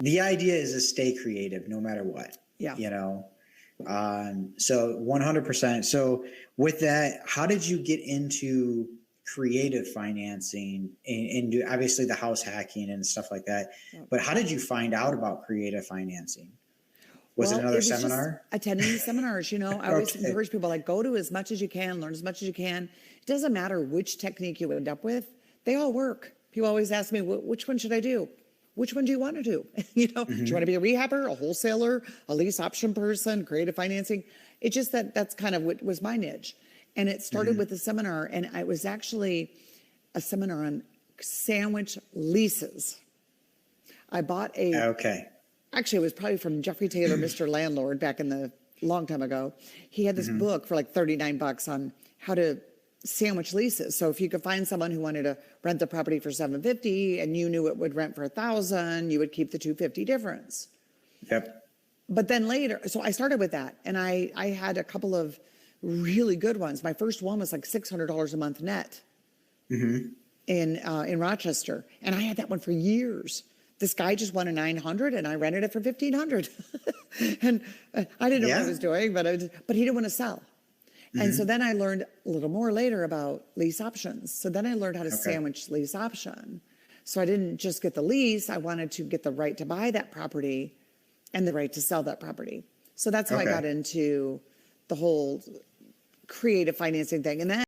the idea is to stay creative no matter what. Yeah. So 100%. So with that, how did you get into creative financing and do obviously the house hacking and stuff like that? Yeah. But how did you find out about creative financing? Was it another seminar? Just attending seminars, I always encourage people, like, go to as much as you can, learn as much as you can. It doesn't matter which technique you end up with. They all work. People always ask me, which one should I do? Which one do you want to do? Do you want to be a rehabber, a wholesaler, a lease option person, creative financing? It's just that's kind of what was my niche. And it started with a seminar, and it was actually a seminar on sandwich leases. I bought actually, it was probably from Jeffrey Taylor, Mr. Landlord, back in the long time ago. He had this book for like $39 on how to sandwich leases. So if you could find someone who wanted to rent the property for $750 and you knew it would rent for $1,000, you would keep the $250 difference. Yep. But then later, so I started with that, and I had a couple of really good ones. My first one was like $600 a month net in Rochester, and I had that one for years. This guy just won a 900, and I rented it for 1,500, and I didn't know what I was doing, but he didn't want to sell. And so then I learned a little more later about lease options. So then I learned how to sandwich lease option. So I didn't just get the lease. I wanted to get the right to buy that property and the right to sell that property. So that's how I got into the whole creative financing thing. And then